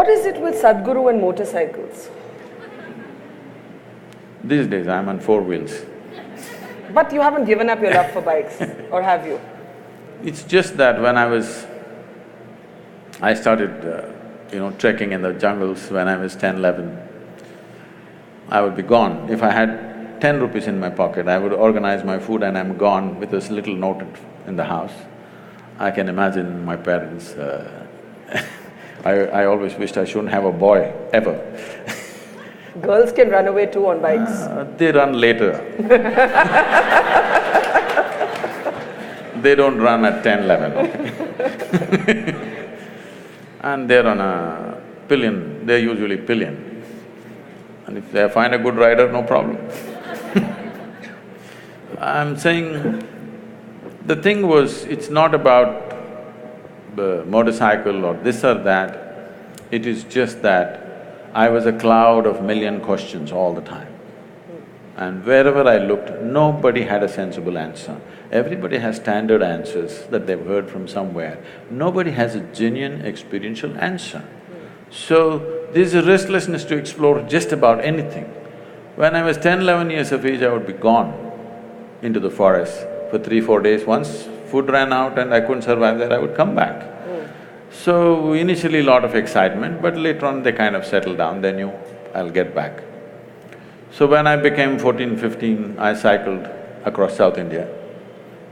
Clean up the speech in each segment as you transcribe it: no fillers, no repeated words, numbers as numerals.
What is it with Sadguru and motorcycles? These days I'm on 4 wheels. But you haven't given up your love for bikes, or have you? It's just that when I started, trekking in the jungles when I was 10, 11, I would be gone. If I had 10 rupees in my pocket, I would organize my food and I'm gone with this little note in the house. I can imagine my parents, I always wished I shouldn't have a boy, ever. Girls can run away too on bikes. They run later. They don't run at 10, 11, okay? And they're on a pillion, they're usually pillion. And if they find a good rider, no problem. I'm saying, the thing was, it's not about the motorcycle or this or that, it is just that I was a cloud of million questions all the time. And wherever I looked, nobody had a sensible answer. Everybody has standard answers that they've heard from somewhere. Nobody has a genuine experiential answer. So, there's a restlessness to explore just about anything. When I was 10, 11 years of age, I would be gone into the forest for 3, 4 days. Once food ran out and I couldn't survive there, I would come back. So, initially lot of excitement, but later on they kind of settled down, they knew I'll get back. So when I became 14, 15, I cycled across South India.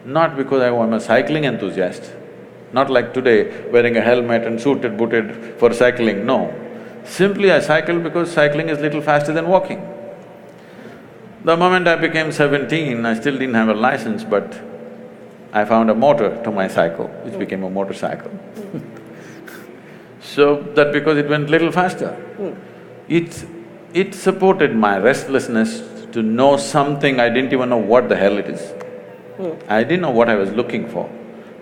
Not because I'm a cycling enthusiast, not like today, wearing a helmet and suited, booted for cycling, no. Simply I cycled because cycling is little faster than walking. The moment I became 17, I still didn't have a license, but I found a motor to my cycle, which became a motorcycle. So, that because it went little faster. It supported my restlessness to know something, I didn't even know what the hell it is. I didn't know what I was looking for,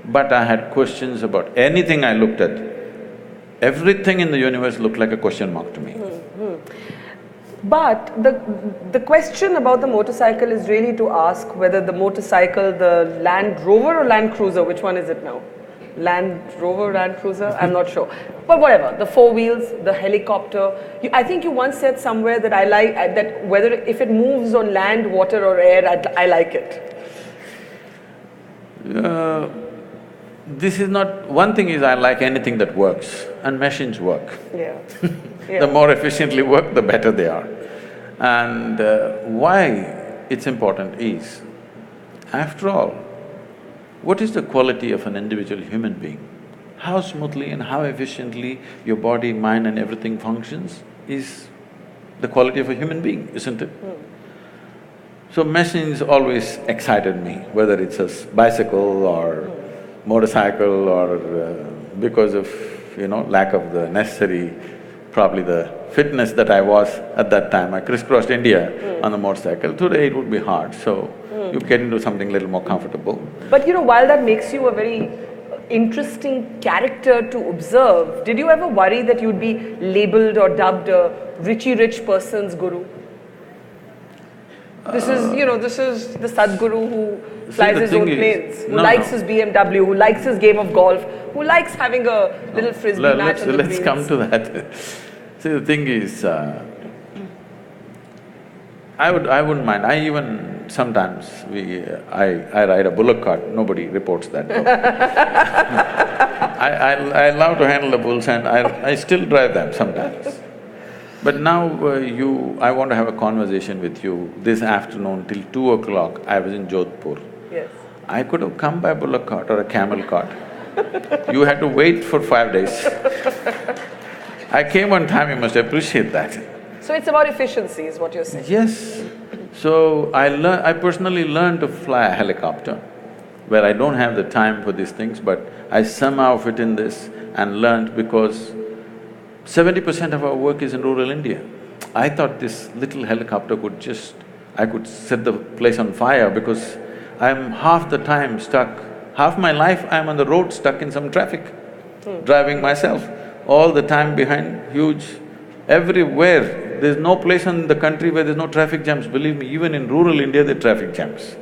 but I had questions about anything I looked at. Everything in the universe looked like a question mark to me. But the question about the motorcycle is really to ask whether the motorcycle, the Land Rover or Land Cruiser, which one is it now? Land Rover, Land Cruiser, I'm not sure. But whatever, the 4 wheels, the helicopter. I think you once said somewhere that that whether if it moves on land, water or air, I like it. This is not… One thing is I like anything that works, and machines work. Yeah. The more efficiently work, the better they are. And why it's important is, after all, what is the quality of an individual human being? How smoothly and how efficiently your body, mind and everything functions is the quality of a human being, isn't it? So machines always excited me, whether it's a bicycle or motorcycle or because of, lack of the necessary, probably the fitness that I was at that time. I crisscrossed India on a motorcycle. Today it would be hard, so you get into something a little more comfortable. But while that makes you a very interesting character to observe, did you ever worry that you'd be labeled or dubbed a rich person's guru? This is the Sadguru who flies his own planes, who likes his BMW, who likes his game of golf, who likes having a little frisbee match on the Let's greens. come to that. See, the thing is, I wouldn't mind. I even sometimes I ride a bullock cart. Nobody reports that though. I love to handle the bulls and I still drive them sometimes. But now I want to have a conversation with you. This afternoon till 2 o'clock, I was in Jodhpur. Yes. I could have come by bullock cart or a camel cart. You had to wait for 5 days. I came on time, you must appreciate that. So it's about efficiency is what you're saying? Yes. So I personally learned to fly a helicopter, where I don't have the time for these things, but I somehow fit in this and learned because 70% of our work is in rural India. I thought this little helicopter I could set the place on fire because I'm half the time stuck, half my life I'm on the road stuck in some traffic, driving myself, all the time behind huge… Everywhere, there's no place in the country where there's no traffic jams. Believe me, even in rural India there are traffic jams.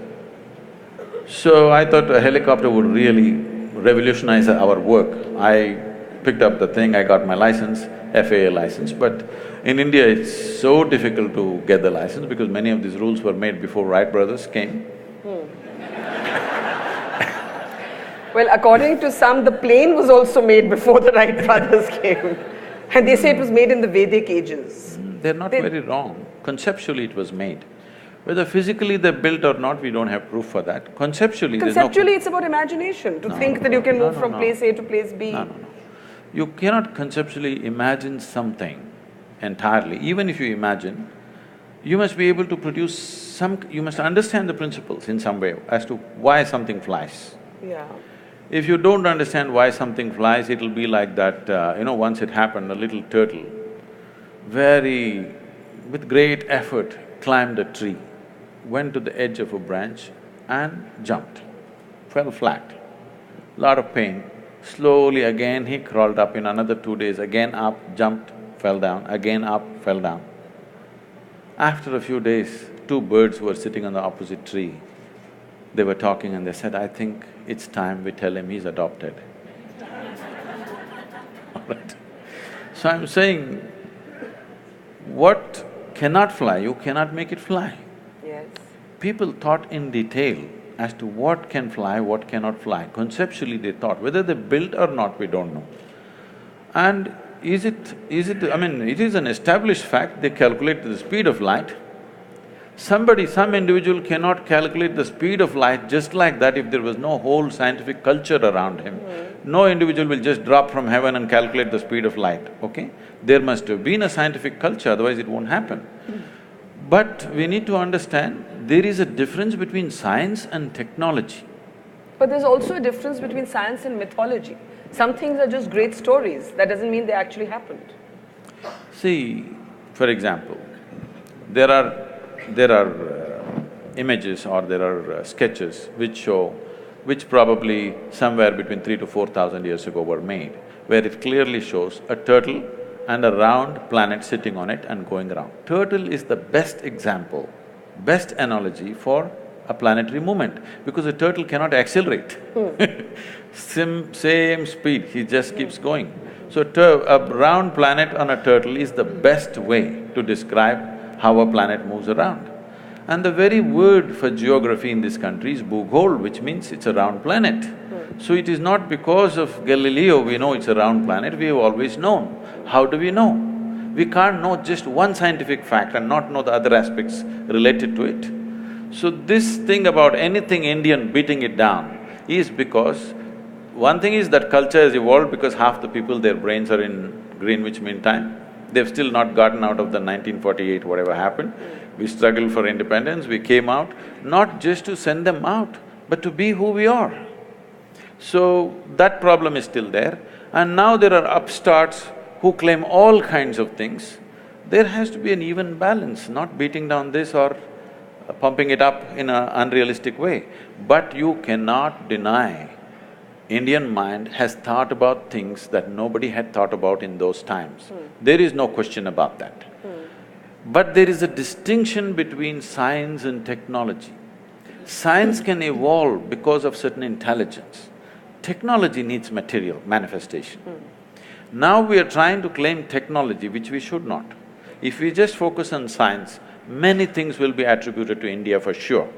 So I thought a helicopter would really revolutionize our work. I picked up the thing, I got my license, FAA license, but in India it's so difficult to get the license because many of these rules were made before Wright brothers came. Well, according to some, the plane was also made before the Wright brothers came. And they say it was made in the Vedic ages. They're not very wrong. Conceptually it was made. Whether physically they're built or not, we don't have proof for that. Conceptually, there's no… Conceptually, it's about imagination, to think that you can move from place A to place B. No. You cannot conceptually imagine something entirely. Even if you imagine, you must be able to produce you must understand the principles in some way as to why something flies. Yeah. If you don't understand why something flies, it'll be like that, once it happened, a little turtle, with great effort, climbed a tree, went to the edge of a branch and jumped, fell flat. Lot of pain. Slowly again he crawled up. In another 2 days, again up, jumped, fell down, again up, fell down. After a few days, two birds were sitting on the opposite tree. They were talking and they said, I think it's time we tell him he's adopted. All right. So I'm saying, what cannot fly, you cannot make it fly. Yes. People thought in detail as to what can fly, what cannot fly. Conceptually they thought, whether they built or not, we don't know. And it is an established fact, they calculate the speed of light. Some individual cannot calculate the speed of light just like that if there was no whole scientific culture around him. No individual will just drop from heaven and calculate the speed of light, okay? There must have been a scientific culture, otherwise it won't happen. But we need to understand, there is a difference between science and technology. But there's also a difference between science and mythology. Some things are just great stories, that doesn't mean they actually happened. See, for example, there are images or there are sketches which probably somewhere between 3,000 to 4,000 years ago were made, where it clearly shows a turtle and a round planet sitting on it and going around. Turtle is the best example, best analogy for a planetary movement, because a turtle cannot accelerate. Same speed, he just keeps going. So a round planet on a turtle is the best way to describe how a planet moves around. And the very word for geography in this country is Bhugol, which means it's a round planet. So it is not because of Galileo we know it's a round planet, we have always known. How do we know? We can't know just one scientific fact and not know the other aspects related to it. So this thing about anything Indian beating it down is because one thing is that culture has evolved because half the people, their brains are in Greenwich Mean Time. They've still not gotten out of the 1948, whatever happened. We struggled for independence, we came out, not just to send them out, but to be who we are. So that problem is still there. And now there are upstarts who claim all kinds of things. There has to be an even balance, not beating down this or pumping it up in an unrealistic way. But you cannot deny Indian mind has thought about things that nobody had thought about in those times. There is no question about that. But there is a distinction between science and technology. Science can evolve because of certain intelligence. Technology needs material, manifestation. Now we are trying to claim technology, which we should not. If we just focus on science, many things will be attributed to India for sure.